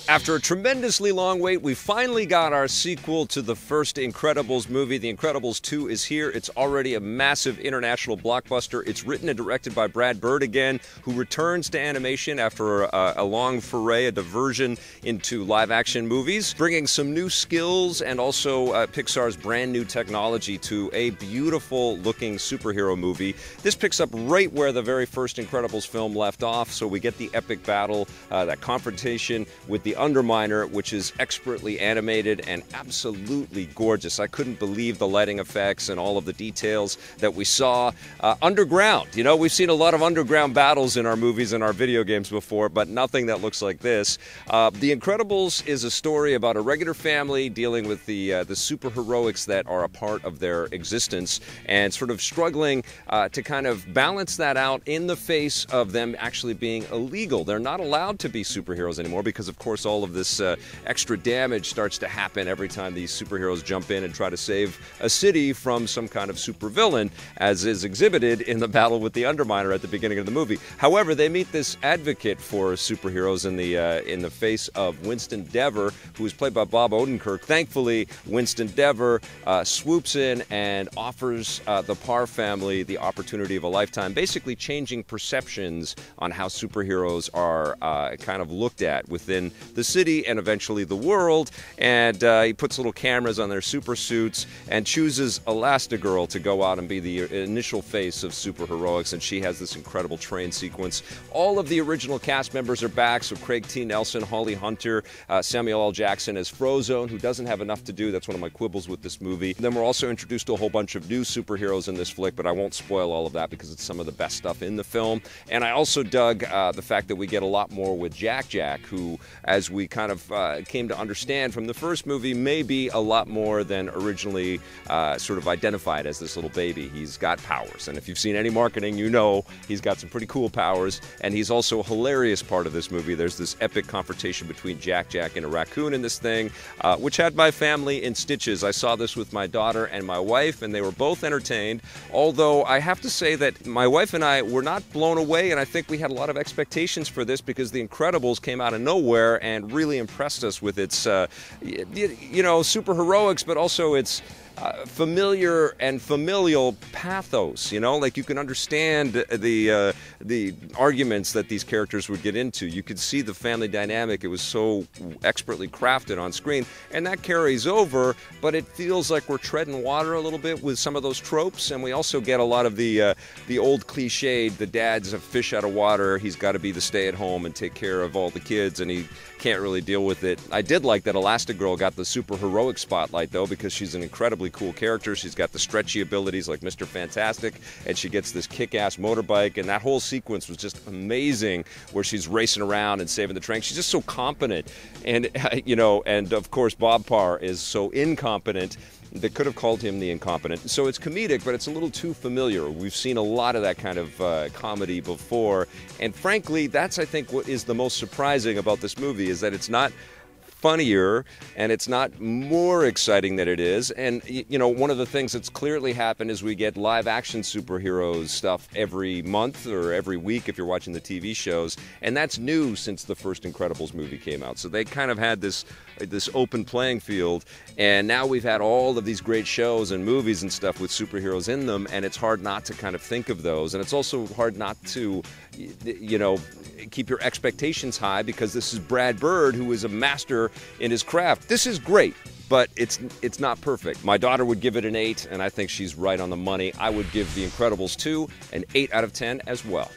After a tremendously long wait, we finally got our sequel to the first Incredibles movie. The Incredibles 2 is here. It's already a massive international blockbuster. It's written and directed by Brad Bird again, who returns to animation after a long foray, a diversion into live-action movies, bringing some new skills and also Pixar's brand new technology to a beautiful-looking superhero movie. This picks up right where the very first Incredibles film left off, so we get the epic battle, that confrontation with the Underminer, which is expertly animated and absolutely gorgeous. I couldn't believe the lighting effects and all of the details that we saw. Underground, you know, we've seen a lot of underground battles in our movies and our video games before, but nothing that looks like this. The Incredibles is a story about a regular family dealing with the superheroics that are a part of their existence and sort of struggling to kind of balance that out in the face of them actually being illegal. They're not allowed to be superheroes anymore because, of course, all of this extra damage starts to happen every time these superheroes jump in and try to save a city from some kind of supervillain, as is exhibited in the battle with the Underminer at the beginning of the movie. However, they meet this advocate for superheroes in the face of Winston Dever, who is played by Bob Odenkirk. Thankfully, Winston Dever swoops in and offers the Parr family the opportunity of a lifetime, basically changing perceptions on how superheroes are kind of looked at within the city and eventually the world. And he puts little cameras on their super suits and chooses Elastigirl to go out and be the initial face of superheroics, and she has this incredible train sequence. All of the original cast members are back, so Craig T. Nelson, Holly Hunter, Samuel L. Jackson as Frozone, who doesn't have enough to do. That's one of my quibbles with this movie. Then we're also introduced to a whole bunch of new superheroes in this flick, but I won't spoil all of that because it's some of the best stuff in the film. And I also dug the fact that we get a lot more with Jack, who, as we kind of came to understand from the first movie, may be a lot more than originally sort of identified as this little baby. He's got powers, and if you've seen any marketing, you know he's got some pretty cool powers, and he's also a hilarious part of this movie. There's this epic confrontation between Jack and a raccoon in this thing, which had my family in stitches. I saw this with my daughter and my wife, and they were both entertained, although I have to say that my wife and I were not blown away, and I think we had a lot of expectations for this because The Incredibles came out of nowhere and really impressed us with its, you know, superheroics, but also its familiar and familial pathos, you know, like you can understand the arguments that these characters would get into. You could see the family dynamic. It was so expertly crafted on screen, and that carries over, but it feels like we're treading water a little bit with some of those tropes, and we also get a lot of the old cliched, the dad's a fish out of water, he's got to be the stay-at-home and take care of all the kids, and he can't really deal with it. I did like that Elastigirl got the super heroic spotlight, though, because she's an incredibly cool character. She's got the stretchy abilities like Mr. Fantastic, and she gets this kick-ass motorbike, and that whole sequence was just amazing, where she's racing around and saving the train. She's just so competent, and you know, and of course Bob Parr is so incompetent. They could have called him the incompetent. So it's comedic, but it's a little too familiar. We've seen a lot of that kind of comedy before. And frankly, that's, I think, what is the most surprising about this movie, is that it's not funnier and it's not more exciting than it is. And, you know, one of the things that's clearly happened is we get live action superheroes stuff every month or every week if you're watching the TV shows, and that's new since the first Incredibles movie came out. So they kind of had this open playing field, and now we've had all of these great shows and movies and stuff with superheroes in them, and it's hard not to kind of think of those. And it's also hard not to, you know, keep your expectations high, because this is Brad Bird, who is a master in his craft. This is great, but it's not perfect. My daughter would give it an 8, and I think she's right on the money. I would give The Incredibles 2 an 8 out of 10 as well.